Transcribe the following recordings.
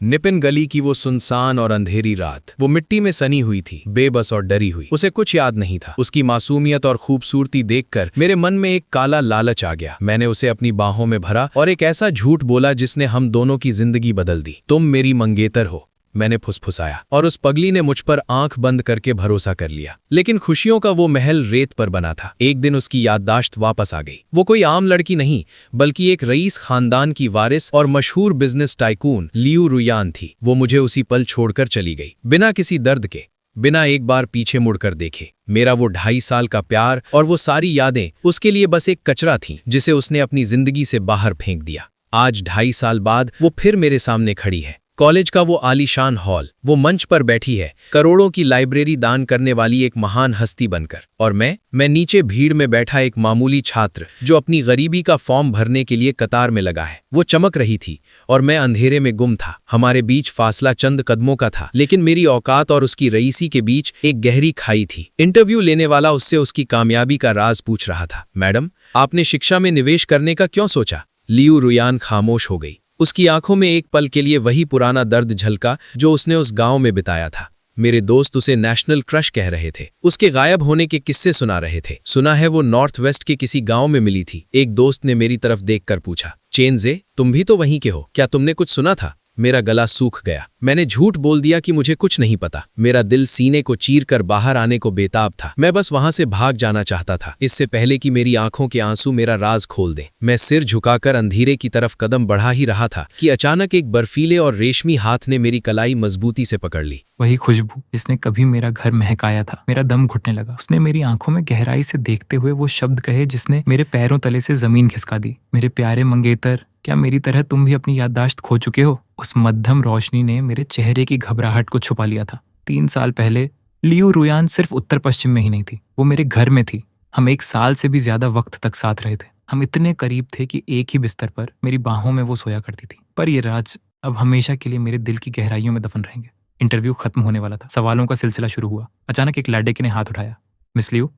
निपिन गली की वो सुनसान और अंधेरी रात, वो मिट्टी में सनी हुई थी, बेबस और डरी हुई। उसे कुछ याद नहीं था। उसकी मासूमियत और खूबसूरती देखकर मेरे मन में एक काला लालच आ गया। मैंने उसे अपनी बाहों में भरा और एक ऐसा झूठ बोला जिसने हम दोनों की जिंदगी बदल दी। तुम मेरी मंगेतर हो, मैंने फुसफुसाया, और उस पगली ने मुझ पर आंख बंद करके भरोसा कर लिया। लेकिन खुशियों का वो महल रेत पर बना था। एक दिन उसकी याददाश्त वापस आ गई। वो कोई आम लड़की नहीं, बल्कि एक रईस खानदान की वारिस और मशहूर बिजनेस टाइकून लियू रुयान थी। वो मुझे उसी पल छोड़कर चली गई, बिना किसी दर्द के, बिना एक बार पीछे मुड़कर देखे। मेरा वो 2.5 साल का प्यार और वो सारी यादें उसके लिए बस एक कचरा थीं, जिसे उसने अपनी जिंदगी से बाहर फेंक दिया। आज 2.5 साल बाद वो फिर मेरे सामने खड़ी है। कॉलेज का वो आलीशान हॉल, वो मंच पर बैठी है, करोड़ों की लाइब्रेरी दान करने वाली एक महान हस्ती बनकर। और मैं नीचे भीड़ में बैठा एक मामूली छात्र, जो अपनी गरीबी का फॉर्म भरने के लिए कतार में लगा है। वो चमक रही थी और मैं अंधेरे में गुम था। हमारे बीच फासला चंद कदमों का था, लेकिन मेरी औकात और उसकी रईसी के बीच एक गहरी खाई थी। इंटरव्यू लेने वाला उससे उसकी कामयाबी का राज पूछ रहा था। मैडम, आपने शिक्षा में निवेश करने का क्यों सोचा? लियू रुयान खामोश हो गई। उसकी आंखों में एक पल के लिए वही पुराना दर्द झलका जो उसने उस गांव में बिताया था। मेरे दोस्त उसे नेशनल क्रश कह रहे थे, उसके गायब होने के किस्से सुना रहे थे। सुना है वो नॉर्थ वेस्ट के किसी गांव में मिली थी। एक दोस्त ने मेरी तरफ देखकर पूछा, चेनजे, तुम भी तो वहीं के हो, क्या तुमने कुछ सुना था? मेरा गला सूख गया। मैंने झूठ बोल दिया कि मुझे कुछ नहीं पता। मेरा दिल सीने को चीर कर बाहर आने को बेताब था। मैं बस वहां से भाग जाना चाहता था, इससे पहले कि मेरी आंखों के आंसू मेरा राज खोल दें। मैं सिर झुकाकर अंधेरे की तरफ कदम बढ़ा ही रहा था कि अचानक एक बर्फीले और रेशमी हाथ ने मेरी कलाई मजबूती से पकड़ ली। वही खुशबू जिसने कभी मेरा घर महकाया था। मेरा दम घुटने लगा। उसने मेरी आंखों में गहराई से देखते हुए वो शब्द कहे जिसने मेरे पैरों तले से जमीन खिसका दी। मेरे प्यारे मंगेतर, क्या मेरी तरह तुम भी अपनी याददाश्त खो चुके हो? उस मध्यम रोशनी ने मेरे चेहरे की घबराहट को छुपा लिया था। 3 साल पहले लियू रुयान सिर्फ उत्तर पश्चिम में ही नहीं थी, वो मेरे घर में थी। हम 1 साल से भी ज्यादा वक्त तक साथ रहे थे। हम इतने करीब थे कि एक ही बिस्तर पर मेरी बाहों में वो सोया करती थी। पर ये राज अब हमेशा के लिए मेरे दिल की गहराइयों में दफन रहेंगे। इंटरव्यू खत्म होने वाला था। सवालों का सिलसिला शुरू हुआ। अचानक एक लड़के ने हाथ उठाया। मिस लियू,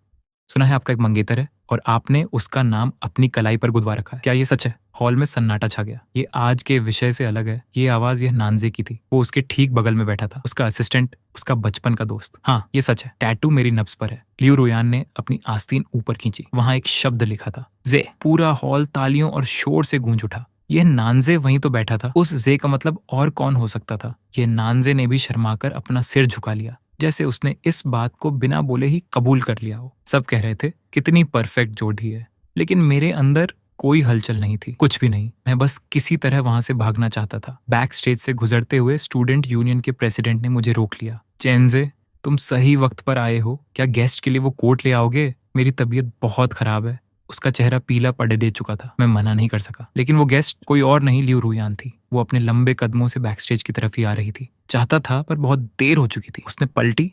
सुना है आपका एक मंगेतर है और आपने उसका नाम अपनी कलाई पर गुदवा रखा है, क्या ये सच है? हॉल में सन्नाटा छा गया। ये आज के विषय से अलग है। ये आवाज यह नानजे की थी। वो उसके ठीक बगल में बैठा था, उसका असिस्टेंट, उसका बचपन का दोस्त। हाँ, ये सच है। टैटू मेरी नब्ज पर है। लियू रुयान ने अपनी आस्तीन ऊपर खींची। वहां एक शब्द लिखा था, जे। पूरा हॉल तालियों और शोर से गूंज उठा। यह नानजे वहीं तो बैठा था। उस जे का मतलब और कौन हो सकता था? यह नानजे ने भी शर्माकर अपना सिर झुका लिया, जैसे उसने इस बात को बिना बोले ही कबूल कर लिया हो। सब कह रहे थे कितनी परफेक्ट जोड़ी है, लेकिन मेरे अंदर कोई हलचल नहीं थी, कुछ भी नहीं। मैं बस किसी तरह वहां से भागना चाहता था। बैक स्टेज से गुजरते हुए स्टूडेंट यूनियन के प्रेसिडेंट ने मुझे रोक लिया। चेनजे, तुम सही वक्त पर आए हो। क्या गेस्ट के लिए वो कोट ले आओगे? मेरी तबीयत बहुत खराब है। उसका चेहरा पीला पड़े दे चुका था। मैं मना नहीं कर सका। लेकिन वो गेस्ट कोई और नहीं, लियू रुयान थी। वो अपने लंबे कदमों से बैक स्टेज की तरफ ही आ रही थी। चाहता था पर बहुत देर हो चुकी थी। उसने पलटी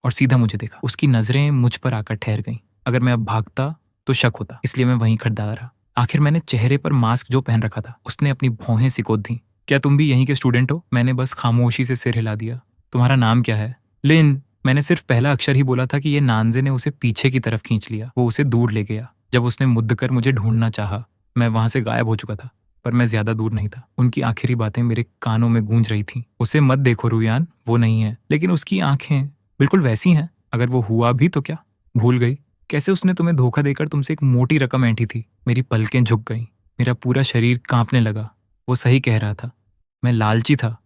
और सीधा मुझे देखा। उसकी नजरें मुझ पर आकर ठहर गईं। अगर मैं अब भागता तो शक होता, इसलिए मैं वहीं खड़ा रहा। आखिर मैंने चेहरे पर मास्क जो पहन रखा था, उसने अपनी भौहें सिकोड़ दी। क्या तुम भी यहीं के स्टूडेंट हो? मैंने बस खामोशी से सिर हिला दिया। तुम्हारा नाम क्या है? लिन। मैंने सिर्फ पहला अक्षर ही बोला था कि ये नानजे ने उसे पीछे की तरफ खींच लिया। वो उसे दूर ले गया। जब उसने मुद्द कर मुझे ढूंढना चाहा, मैं वहां से गायब हो चुका था। पर मैं ज्यादा दूर नहीं था। उनकी आखिरी बातें मेरे कानों में गूंज रही थीं। उसे मत देखो रुयान, वो नहीं है, लेकिन उसकी आंखें बिल्कुल वैसी हैं। अगर वो हुआ भी तो क्या? भूल गई? कैसे उसने तुम्हें धोखा देकर तुमसे एक मोटी रकम ऐंठी थी? मेरी पलकें झुक गईं। मेरा पूरा शरीर कांपने लगा। वो सही कह रहा था। मैं लालची था।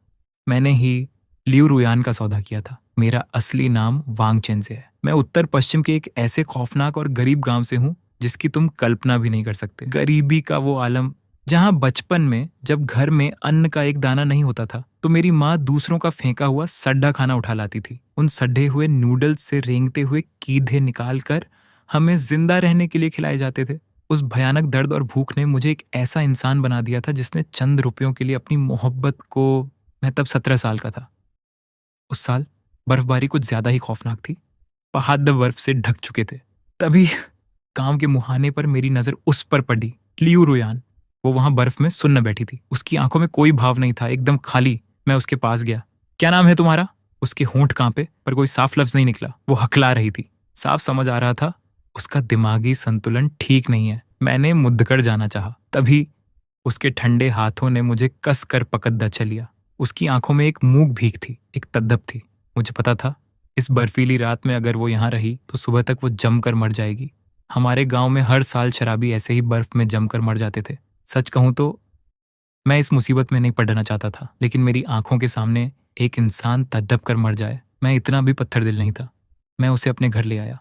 मैंने ही लियू रुयान का सौदा किया था। मेरा असली नाम वांग चेनजे है। मैं उत्तर पश्चिम के एक ऐसे खौफनाक और गरीब गांव से हूं जिसकी तुम कल्पना भी नहीं कर सकते। गरीबी का वो आलम जहां बचपन में जब घर में अन्न का एक दाना नहीं होता था तो मेरी माँ दूसरों का फेंका हुआ सड्डा खाना उठा लाती थी। उन सड्डे हुए नूडल्स से रेंगते हुए कीधे निकाल कर हमें जिंदा रहने के लिए खिलाए जाते थे। उस भयानक दर्द और भूख ने मुझे एक ऐसा इंसान बना दिया था जिसने चंद रुपयों के लिए अपनी मोहब्बत को। मैं तब 17 साल का था। उस साल बर्फबारी कुछ ज्यादा ही खौफनाक थी। पहाड़ बर्फ से ढक चुके थे। तभी गांव के मुहाने पर मेरी नजर उस पर पड़ी, लियू रुयान। वो वहां बर्फ में सुन्न बैठी थी। उसकी आंखों में कोई भाव नहीं था, एकदम खाली। मैं उसके पास गया। क्या नाम है तुम्हारा? उसके होंठ कांपे, पर कोई साफ लफ्ज नहीं निकला। वो हकला रही थी। साफ समझ आ रहा था उसका दिमागी संतुलन ठीक नहीं है। मैंने मुद्द कर जाना चाहा, तभी उसके ठंडे हाथों ने मुझे कस कर पकड़ दचा लिया। उसकी आंखों में एक मूक भीख थी, एक तद्दब थी। मुझे पता था इस बर्फीली रात में अगर वो यहाँ रही तो सुबह तक वो जमकर मर जाएगी। हमारे गांव में हर साल शराबी ऐसे ही बर्फ में जमकर मर जाते थे। सच कहूं तो मैं इस मुसीबत में नहीं पड़ना चाहता था, लेकिन मेरी आंखों के सामने एक इंसान तड़प कर मर जाए, मैं इतना भी पत्थर दिल नहीं था। मैं उसे अपने घर ले आया।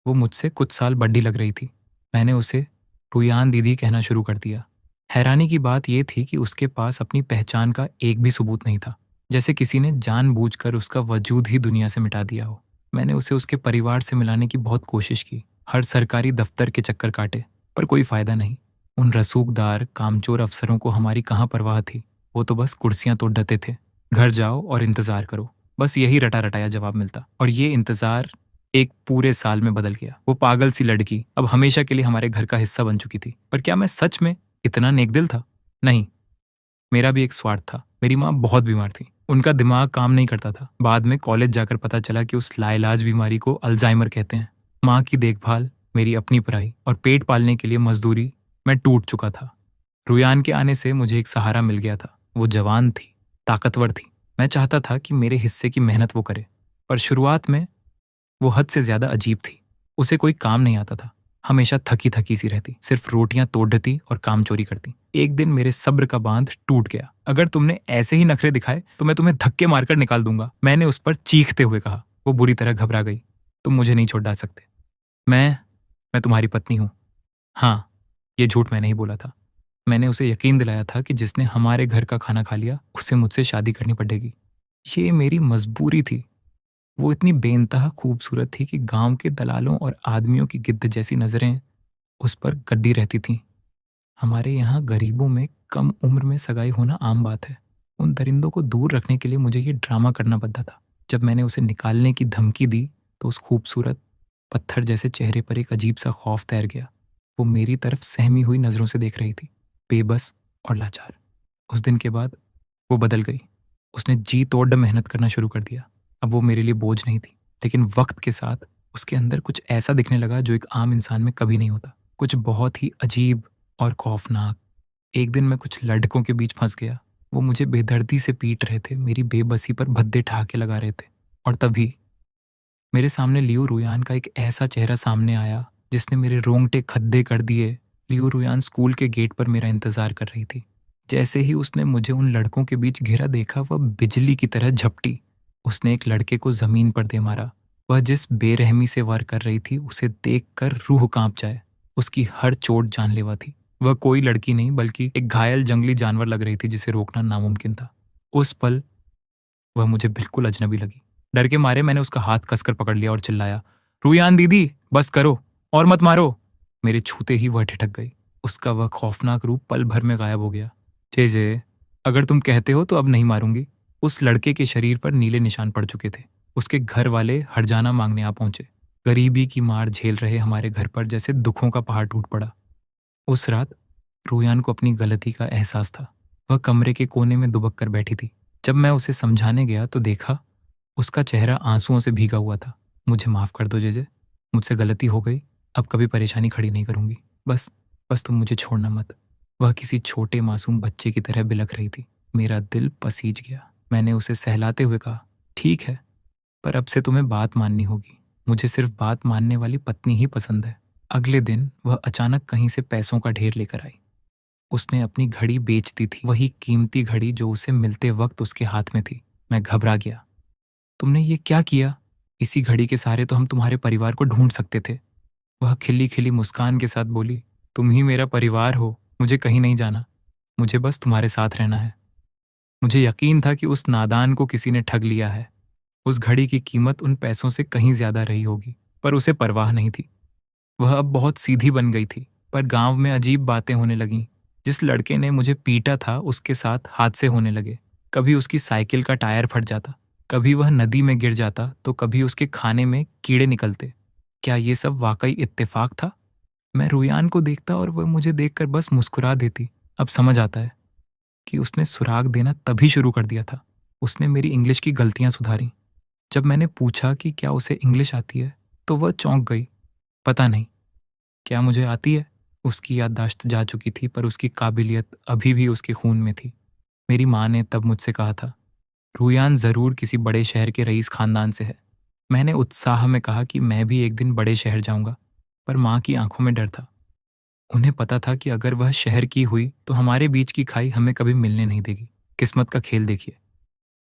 वो मुझसे कुछ साल बड़ी लग रही थी। मैंने उसे रुयान दीदी कहना शुरू कर दिया। हैरानी की बात यह थी कि उसके पास अपनी पहचान का एक भी सबूत नहीं था, जैसे किसी ने जानबूझकर उसका वजूद ही दुनिया से मिटा दिया हो। मैंने उसे उसके परिवार से मिलाने की बहुत कोशिश की, हर सरकारी दफ्तर के चक्कर काटे, पर कोई फायदा नहीं। उन रसूखदार कामचोर अफसरों को हमारी कहाँ परवाह थी। वो तो बस कुर्सियां तोड़ देते थे। घर जाओ और इंतजार करो, बस यही रटा रटाया जवाब मिलता। और ये इंतजार एक पूरे साल में बदल गया। वो पागल सी लड़की अब हमेशा के लिए हमारे घर का हिस्सा बन चुकी थी। पर क्या मैं सच में इतना नेकदिल था? नहीं, मेरा भी एक स्वार्थ था। मेरी माँ बहुत बीमार थी, उनका दिमाग काम नहीं करता था। बाद में कॉलेज जाकर पता चला कि उस लाइलाज बीमारी को अल्जाइमर कहते हैं। माँ की देखभाल, मेरी अपनी पढ़ाई और पेट पालने के लिए मजदूरी, मैं टूट चुका था। रुयान के आने से मुझे एक सहारा मिल गया था। वो जवान थी, ताकतवर थी। मैं चाहता था कि मेरे हिस्से की मेहनत वो करे, पर शुरुआत में वो हद से ज्यादा अजीब थी। उसे कोई काम नहीं आता था, हमेशा थकी थकी सी रहती, सिर्फ रोटियां तोड़ती और काम चोरी करती। एक दिन मेरे सब्र का बांध टूट गया। अगर तुमने ऐसे ही नखरे दिखाए तो मैं तुम्हें धक्के मारकर निकाल दूंगा, मैंने उस पर चीखते हुए कहा। वो बुरी तरह घबरा गई। तुम मुझे नहीं छोड़ डाल सकते। मैं तुम्हारी पत्नी हूं। हाँ, ये झूठ मैंने ही बोला था। मैंने उसे यकीन दिलाया था कि जिसने हमारे घर का खाना खा लिया उसे मुझसे शादी करनी पड़ेगी। ये मेरी मजबूरी थी। वो इतनी बेइंतहा खूबसूरत थी कि गांव के दलालों और आदमियों की गिद्ध जैसी नजरें उस पर गड्डी रहती थीं। हमारे यहाँ गरीबों में कम उम्र में सगाई होना आम बात है। उन दरिंदों को दूर रखने के लिए मुझे ये ड्रामा करना पड़ता था। जब मैंने उसे निकालने की धमकी दी तो उस खूबसूरत पत्थर जैसे चेहरे पर एक अजीब सा खौफ तैर गया। वो मेरी तरफ सहमी हुई नजरों से देख रही थी, बेबस और लाचार। उस दिन के बाद वो बदल गई। उसने जी तोड़ मेहनत करना शुरू कर दिया। अब वो मेरे लिए बोझ नहीं थी, लेकिन वक्त के साथ उसके अंदर कुछ ऐसा दिखने लगा जो एक आम इंसान में कभी नहीं होता, कुछ बहुत ही अजीब और खौफनाक। एक दिन मैं कुछ लड़कों के बीच फंस गया। वो मुझे बेदर्दी से पीट रहे थे, मेरी बेबसी पर भद्दे ठहाके लगा रहे थे। और तभी मेरे सामने लियो रुयान का एक ऐसा चेहरा सामने आया जिसने मेरे रोंगटे खद्दे कर दिए। लियो रुयान स्कूल के गेट पर मेरा इंतजार कर रही थी। जैसे ही उसने मुझे उन लड़कों के बीच घेरा देखा, वह बिजली की तरह झपटी। उसने एक लड़के को जमीन पर दे मारा। वह जिस बेरहमी से वार कर रही थी उसे देखकर रूह कांप जाए। उसकी हर चोट जानलेवा थी। वह कोई लड़की नहीं बल्कि एक घायल जंगली जानवर लग रही थी जिसे रोकना नामुमकिन था। उस पल वह मुझे बिल्कुल अजनबी लगी। डर के मारे मैंने उसका हाथ कसकर पकड़ लिया और चिल्लाया, रुयान दीदी, बस करो और मत मारो। मेरे छूते ही वह ठिठक गई। उसका वह खौफनाक रूप पल भर में गायब हो गया। जे अगर तुम कहते हो तो अब नहीं मारूंगी। उस लड़के के शरीर पर नीले निशान पड़ चुके थे। उसके घर वाले हर्जाना मांगने आ पहुंचे। गरीबी की मार झेल रहे हमारे घर पर जैसे दुखों का पहाड़ टूट पड़ा। उस रात रुयान को अपनी गलती का एहसास था। वह कमरे के कोने में दुबक कर बैठी थी। जब मैं उसे समझाने गया तो देखा उसका चेहरा आंसुओं से भीगा हुआ था। मुझे माफ कर दो जेजे, मुझसे गलती हो गई। अब कभी परेशानी खड़ी नहीं करूंगी। बस बस तुम मुझे छोड़ना मत। वह किसी छोटे मासूम बच्चे की तरह बिलख रही थी। मेरा दिल पसीज गया। मैंने उसे सहलाते हुए कहा, ठीक है, पर अब से तुम्हें बात माननी होगी। मुझे सिर्फ बात मानने वाली पत्नी ही पसंद है। अगले दिन वह अचानक कहीं से पैसों का ढेर लेकर आई। उसने अपनी घड़ी बेच दी थी, वही कीमती घड़ी जो उसे मिलते वक्त उसके हाथ में थी। मैं घबरा गया। तुमने ये क्या किया? इसी घड़ी के सहारे तो हम तुम्हारे परिवार को ढूंढ सकते थे। वह खिली खिली मुस्कान के साथ बोली, तुम ही मेरा परिवार हो। मुझे कहीं नहीं जाना, मुझे बस तुम्हारे साथ रहना है। मुझे यकीन था कि उस नादान को किसी ने ठग लिया है। उस घड़ी की कीमत उन पैसों से कहीं ज्यादा रही होगी, पर उसे परवाह नहीं थी। वह अब बहुत सीधी बन गई थी। पर गांव में अजीब बातें होने लगीं। जिस लड़के ने मुझे पीटा था उसके साथ हादसे होने लगे। कभी उसकी साइकिल का टायर फट जाता, कभी वह नदी में गिर जाता, तो कभी उसके खाने में कीड़े निकलते। क्या ये सब वाकई इत्तेफाक था? मैं रुयान को देखता और वह मुझे देखकर बस मुस्कुरा देती। अब समझ आता है कि उसने सुराग देना तभी शुरू कर दिया था। उसने मेरी इंग्लिश की गलतियां सुधारी। जब मैंने पूछा कि क्या उसे इंग्लिश आती है तो वह चौंक गई। पता नहीं, क्या मुझे आती है? उसकी याददाश्त जा चुकी थी, पर उसकी काबिलियत अभी भी उसके खून में थी। मेरी माँ ने तब मुझसे कहा था, रुयान ज़रूर किसी बड़े शहर के रईस खानदान से है। मैंने उत्साह में कहा कि मैं भी एक दिन बड़े शहर जाऊंगा, पर माँ की आंखों में डर था। उन्हें पता था कि अगर वह शहर की हुई तो हमारे बीच की खाई हमें कभी मिलने नहीं देगी। किस्मत का खेल देखिए।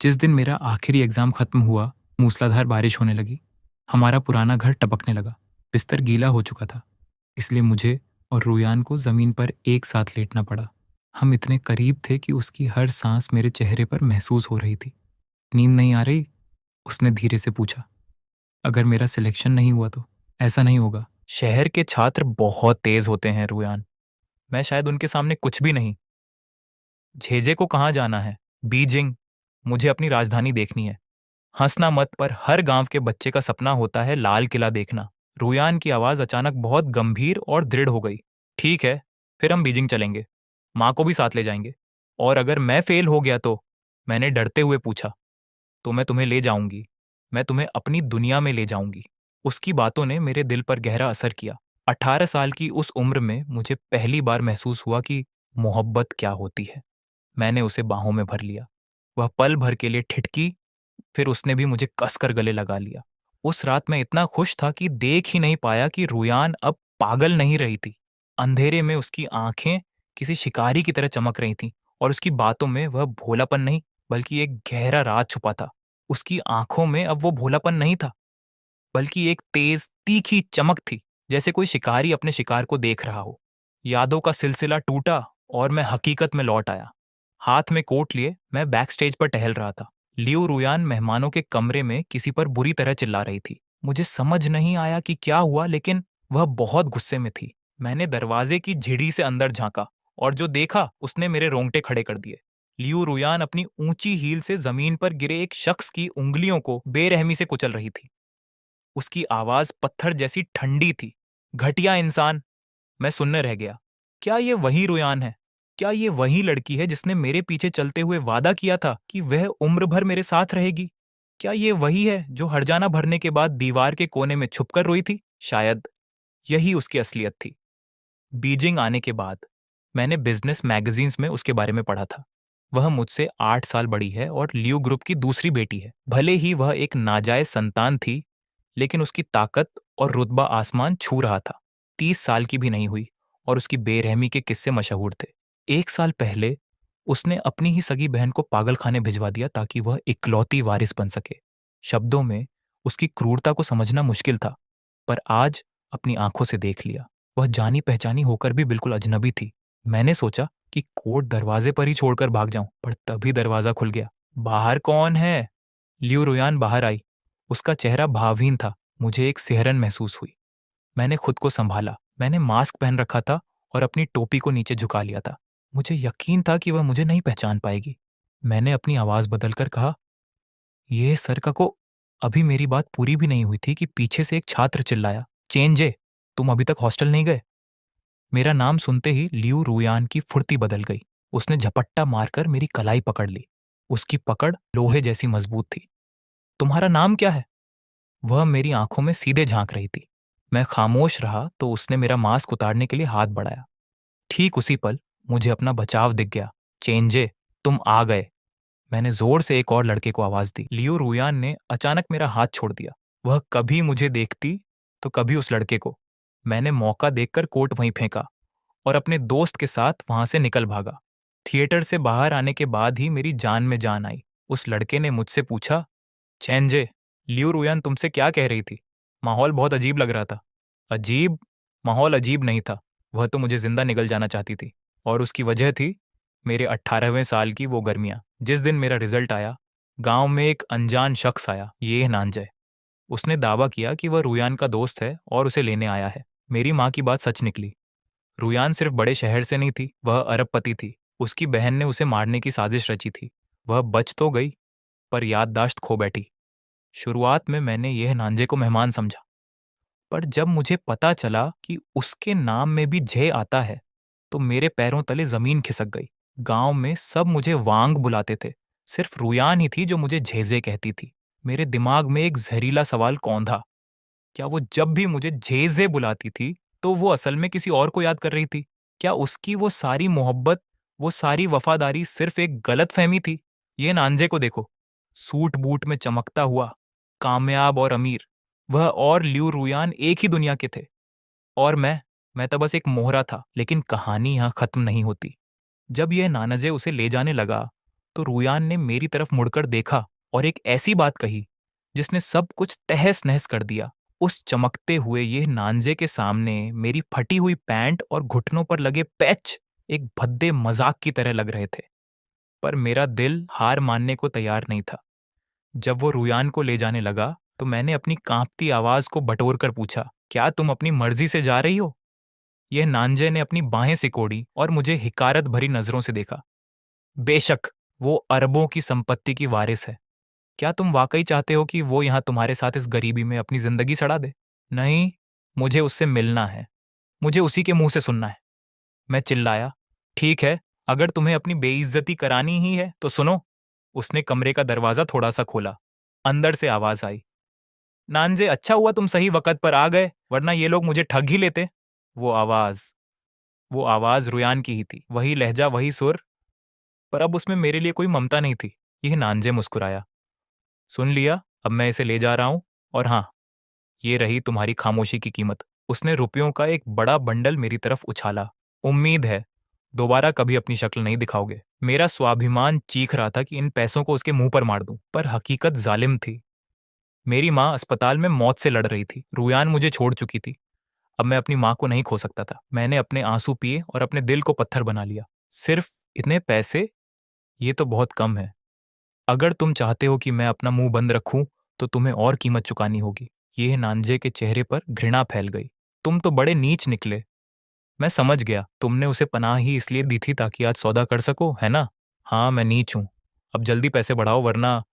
जिस दिन मेरा आखिरी एग्जाम खत्म हुआ, मूसलाधार बारिश होने लगी। हमारा पुराना घर टपकने लगा। बिस्तर गीला हो चुका था, इसलिए मुझे और रुयान को जमीन पर एक साथ लेटना पड़ा। हम इतने करीब थे कि उसकी हर सांस मेरे चेहरे पर महसूस हो रही थी। नींद नहीं आ रही? उसने धीरे से पूछा। अगर मेरा सिलेक्शन नहीं हुआ तो? ऐसा नहीं होगा। शहर के छात्र बहुत तेज होते हैं रुयान। मैं शायद उनके सामने कुछ भी नहीं। झेजे को कहाँ जाना है? बीजिंग। मुझे अपनी राजधानी देखनी है। हंसना मत, पर हर गांव के बच्चे का सपना होता है लाल किला देखना। रुयान की आवाज अचानक बहुत गंभीर और दृढ़ हो गई। ठीक है, फिर हम बीजिंग चलेंगे। माँ को भी साथ ले जाएंगे। और अगर मैं फेल हो गया तो? मैंने डरते हुए पूछा। तो मैं तुम्हें ले जाऊंगी। मैं तुम्हें अपनी दुनिया में ले जाऊंगी। उसकी बातों ने मेरे दिल पर गहरा असर किया। 18 साल की उस उम्र में मुझे पहली बार महसूस हुआ कि मोहब्बत क्या होती है। मैंने उसे बाहों में भर लिया। वह पल भर के लिए ठिठकी, फिर उसने भी मुझे कसकर गले लगा लिया। उस रात मैं इतना खुश था कि देख ही नहीं पाया कि रुयान अब पागल नहीं रही थी। अंधेरे में उसकी आंखें किसी शिकारी की तरह चमक रही थीं, और उसकी बातों में वह भोलापन नहीं, बल्कि एक गहरा राज छुपा था। उसकी आंखों में अब वो भोलापन नहीं था, बल्कि एक तेज तीखी चमक थी, जैसे कोई शिकारी अपने शिकार को देख रहा हो। यादों का सिलसिला टूटा और मैं हकीकत में लौट आया। हाथ में कोट लिए मैं बैक स्टेज पर टहल रहा था। लियो रुयान मेहमानों के कमरे में किसी पर बुरी तरह चिल्ला रही थी। मुझे समझ नहीं आया कि क्या हुआ, लेकिन वह बहुत गुस्से में थी। मैंने दरवाजे की झिड़ी से अंदर झांका, और जो देखा उसने मेरे रोंगटे खड़े कर दिए। लियो रुयान अपनी ऊंची हील से जमीन पर गिरे एक शख्स की उंगलियों को बेरहमी से कुचल रही थी। उसकी आवाज पत्थर जैसी ठंडी थी। घटिया इंसान! मैं सुनने रह गया। क्या ये वही रुयान है? क्या ये वही लड़की है जिसने मेरे पीछे चलते हुए वादा किया था कि वह उम्र भर मेरे साथ रहेगी? क्या ये वही है जो हर्जाना भरने के बाद दीवार के कोने में छुपकर रोई थी? शायद यही उसकी असलियत थी। बीजिंग आने के बाद मैंने बिजनेस मैगजीन्स में उसके बारे में पढ़ा था। वह मुझसे 8 साल बड़ी है और लियू ग्रुप की दूसरी बेटी है। भले ही वह एक नाजायज संतान थी, लेकिन उसकी ताकत और रुतबा आसमान छू रहा था। 30 साल की भी नहीं हुई और उसकी बेरहमी के किस्से मशहूर थे। 1 साल पहले उसने अपनी ही सगी बहन को पागलखाने भिजवा दिया ताकि वह इकलौती वारिस बन सके। शब्दों में उसकी क्रूरता को समझना मुश्किल था, पर आज अपनी आंखों से देख लिया। वह जानी पहचानी होकर भी बिल्कुल अजनबी थी। मैंने सोचा कि कोट दरवाजे पर ही छोड़कर भाग जाऊं, पर तभी दरवाजा खुल गया। बाहर कौन है? लियू रुयान बाहर आई। उसका चेहरा भावहीन था। मुझे एक सिहरन महसूस हुई। मैंने खुद को संभाला। मैंने मास्क पहन रखा था और अपनी टोपी को नीचे झुका लिया था। मुझे यकीन था कि वह मुझे नहीं पहचान पाएगी। मैंने अपनी आवाज बदलकर कहा, ये सर का को। अभी मेरी बात पूरी भी नहीं हुई थी कि पीछे से एक छात्र चिल्लाया, चेंजे, तुम अभी तक हॉस्टल नहीं गए? मेरा नाम सुनते ही लियू रुयान की फुर्ती बदल गई। उसने झपट्टा मारकर मेरी कलाई पकड़ ली। उसकी पकड़ लोहे जैसी मजबूत थी। तुम्हारा नाम क्या है? वह मेरी आंखों में सीधे झांक रही थी। मैं खामोश रहा तो उसने मेरा मास्क उतारने के लिए हाथ बढ़ाया। ठीक उसी पल मुझे अपना बचाव दिख गया। चेंजे, तुम आ गए। मैंने जोर से एक और लड़के को आवाज दी। लियो रुयान ने अचानक मेरा हाथ छोड़ दिया। वह कभी मुझे देखती तो कभी उस लड़के को। मैंने मौका देखकर कोट वहीं फेंका और अपने दोस्त के साथ वहां से निकल भागा। थिएटर से बाहर आने के बाद ही मेरी जान में जान आई। उस लड़के ने मुझसे पूछा, चेंजे, लियू रुयान तुमसे क्या कह रही थी? माहौल बहुत अजीब लग रहा था। अजीब? माहौल अजीब नहीं था। वह तो मुझे जिंदा निगल जाना चाहती थी, और उसकी वजह थी मेरे 18वें साल की वो गर्मियां। जिस दिन मेरा रिजल्ट आया, गांव में एक अनजान शख्स आया, ये नांजय। उसने दावा किया कि वह रुयान का दोस्त है और उसे लेने आया है। मेरी माँ की बात सच निकली। रुयान सिर्फ बड़े शहर से नहीं थी, वह अरबपति थी। उसकी बहन ने उसे मारने की साजिश रची थी। वह बच तो गई, पर याददाश्त खो बैठी। शुरुआत में मैंने यह नांजे को मेहमान समझा, पर जब मुझे पता चला कि उसके नाम में भी जय आता है, तो मेरे पैरों तले जमीन खिसक गई। गांव में सब मुझे वांग बुलाते थे। सिर्फ रुयान ही थी जो मुझे झेजे कहती थी। मेरे दिमाग में एक जहरीला सवाल कौंधा। क्या वो जब भी मुझे झेजे बुलाती थी, तो वो असल में किसी और को याद कर रही थी? क्या उसकी वो सारी मोहब्बत वो सारी वफादारी सिर्फ एक गलत फहमी थी। ये नांजे को देखो, सूट बूट में चमकता हुआ, कामयाब और अमीर। वह और लियू रुयान एक ही दुनिया के थे। और मैं तो बस एक मोहरा था। लेकिन कहानी यहाँ खत्म नहीं होती। जब यह नानजे उसे ले जाने लगा तो रुयान ने मेरी तरफ मुड़कर देखा और एक ऐसी बात कही जिसने सब कुछ तहस नहस कर दिया। उस चमकते हुए ये नांजे के सामने मेरी फटी हुई पैंट और घुटनों पर लगे पैच एक भद्दे मजाक की तरह लग रहे थे। पर मेरा दिल हार मानने को तैयार नहीं था। जब वो रुयान को ले जाने लगा तो मैंने अपनी कांपती आवाज को बटोर कर पूछा, क्या तुम अपनी मर्जी से जा रही हो? यह नांजे ने अपनी बाहें सिकोड़ी और मुझे हिकारत भरी नजरों से देखा। बेशक, वो अरबों की संपत्ति की वारिस है। क्या तुम वाकई चाहते हो कि वो यहां तुम्हारे साथ इस गरीबी में अपनी जिंदगी सड़ा दे? नहीं, मुझे उससे मिलना है। मुझे उसी के मुंह से सुनना है। मैं चिल्लाया। ठीक है, अगर तुम्हें अपनी बेइज्जती करानी ही है तो सुनो। उसने कमरे का दरवाजा थोड़ा सा खोला। अंदर से आवाज आई, नांजे, अच्छा हुआ तुम सही वक्त पर आ गए, वरना ये लोग मुझे ठग ही लेते। वो आवाज वो आवाज रुयान की ही थी, वही लहजा, वही सुर। पर अब उसमें मेरे लिए कोई ममता नहीं थी। यह नांजे मुस्कुराया। सुन लिया, अब मैं इसे ले जा रहा हूं। और हाँ, ये रही तुम्हारी खामोशी की कीमत। उसने रुपयों का एक बड़ा बंडल मेरी तरफ उछाला। उम्मीद है दोबारा कभी अपनी शक्ल नहीं दिखाओगे। मेरा स्वाभिमान चीख रहा था कि इन पैसों को उसके मुंह पर मार दूं, पर हकीकत जालिम थी। मेरी माँ अस्पताल में मौत से लड़ रही थी। रुयान मुझे छोड़ चुकी थी। अब मैं अपनी माँ को नहीं खो सकता था। मैंने अपने आंसू पिए और अपने दिल को पत्थर बना लिया। सिर्फ इतने पैसे, ये तो बहुत कम है। अगर तुम चाहते हो कि मैं अपना मुंह बंद रखूं तो तुम्हें और कीमत चुकानी होगी। यह नांजे के चेहरे पर घृणा फैल गई। तुम तो बड़े नीच निकले। मैं समझ गया, तुमने उसे पनाह ही इसलिए दी थी ताकि आज सौदा कर सको, है ना? हाँ, मैं नीच हूं। अब जल्दी पैसे बढ़ाओ, वरना।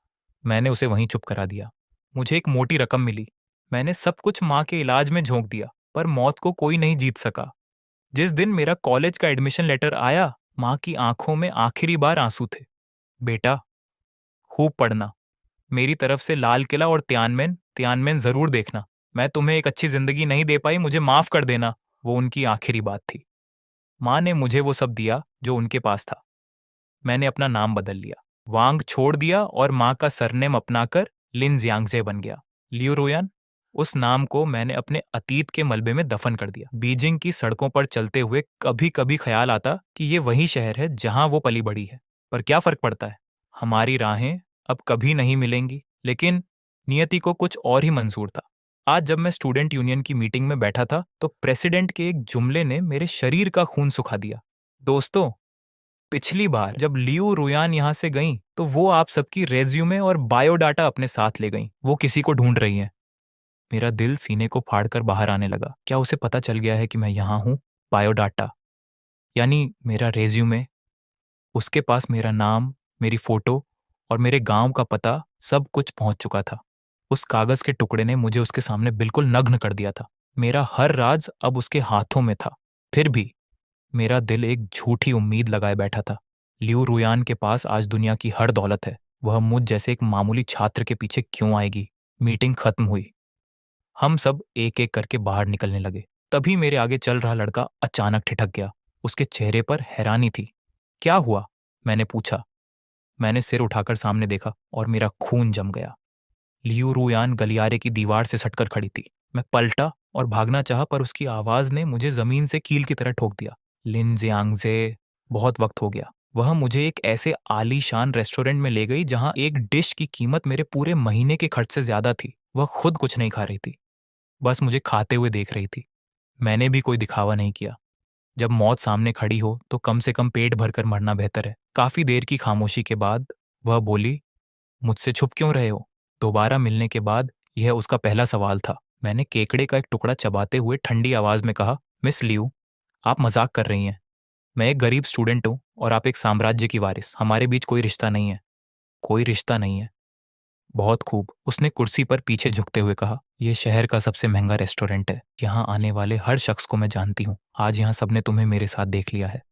मैंने उसे वहीं चुप करा दिया। मुझे एक मोटी रकम मिली। मैंने सब कुछ माँ के इलाज में झोंक दिया, पर मौत को कोई नहीं जीत सका। जिस दिन मेरा कॉलेज का एडमिशन लेटर आया, माँ की आंखों में आखिरी बार आंसू थे। बेटा, खूब पढ़ना। मेरी तरफ से लाल किला और तियानमेन तियानमेन जरूर देखना। मैं तुम्हें एक अच्छी जिंदगी नहीं दे पाई, मुझे माफ कर देना। वो उनकी आखिरी बात थी। माँ ने मुझे वो सब दिया जो उनके पास था। मैंने अपना नाम बदल लिया, वांग छोड़ दिया और माँ का सरनेम अपनाकर लिन जियांगजे बन गया। लियू रोयान, उस नाम को मैंने अपने अतीत के मलबे में दफन कर दिया। बीजिंग की सड़कों पर चलते हुए कभी कभी ख्याल आता कि ये वही शहर है जहां वो पली बड़ी है। पर क्या फर्क पड़ता है, हमारी राहें अब कभी नहीं मिलेंगी। लेकिन नियति को कुछ और ही मंजूर था। आज जब मैं स्टूडेंट यूनियन की मीटिंग में बैठा था तो प्रेसिडेंट के एक जुमले ने मेरे शरीर का खून सुखा दिया। दोस्तों, पिछली बार जब लियू रुयान यहां से गईं तो वो आप सबकी रेज्यूमे और बायोडाटा अपने साथ ले गईं। वो किसी को ढूंढ रही हैं। मेरा दिल सीने को फाड़कर बाहर आने लगा। क्या उसे पता चल गया है कि मैं यहां हूं? बायोडाटा यानी मेरा रेज्यूमे। उसके पास मेरा नाम, मेरी फोटो और मेरे गांव का पता, सब कुछ पहुंच चुका था। उस कागज के टुकड़े ने मुझे उसके सामने बिल्कुल नग्न कर दिया था। मेरा हर राज अब उसके हाथों में था। फिर भी मेरा दिल एक झूठी उम्मीद लगाए बैठा था। लियू रुयान के पास आज दुनिया की हर दौलत है। वह मुझ जैसे एक मामूली छात्र के पीछे क्यों आएगी? मीटिंग खत्म हुई। हम सब एक एक करके बाहर निकलने लगे। तभी मेरे आगे चल रहा लड़का अचानक ठिठक गया। उसके चेहरे पर हैरानी थी। क्या हुआ? मैंने पूछा। मैंने सिर उठाकर सामने देखा और मेरा खून जम गया। लियू रुयान गलियारे की दीवार से सटकर खड़ी थी। मैं पलटा और भागना चाहा, पर उसकी आवाज ने मुझे जमीन से कील की तरह ठोक दिया। लिन जियांगजे, बहुत वक्त हो गया। वह मुझे एक ऐसे आलीशान रेस्टोरेंट में ले गई जहां एक डिश की कीमत मेरे पूरे महीने के खर्च से ज्यादा थी। वह खुद कुछ नहीं खा रही थी, बस मुझे खाते हुए देख रही थी। मैंने भी कोई दिखावा नहीं किया। जब मौत सामने खड़ी हो तो कम से कम पेट भरकर मरना बेहतर है। काफी देर की खामोशी के बाद वह बोली, मुझसे छुप क्यों रहे हो? दोबारा मिलने के बाद यह उसका पहला सवाल था। मैंने केकड़े का एक टुकड़ा चबाते हुए ठंडी आवाज में कहा, मिस लियू, आप मजाक कर रही हैं। मैं एक गरीब स्टूडेंट हूं और आप एक साम्राज्य की वारिस। हमारे बीच कोई रिश्ता नहीं है। कोई रिश्ता नहीं है। बहुत खूब, उसने कुर्सी पर पीछे झुकते हुए कहा। यह शहर का सबसे महंगा रेस्टोरेंट है। यहाँ आने वाले हर शख्स को मैं जानती हूँ। आज यहाँ सबने तुम्हें मेरे साथ देख लिया है।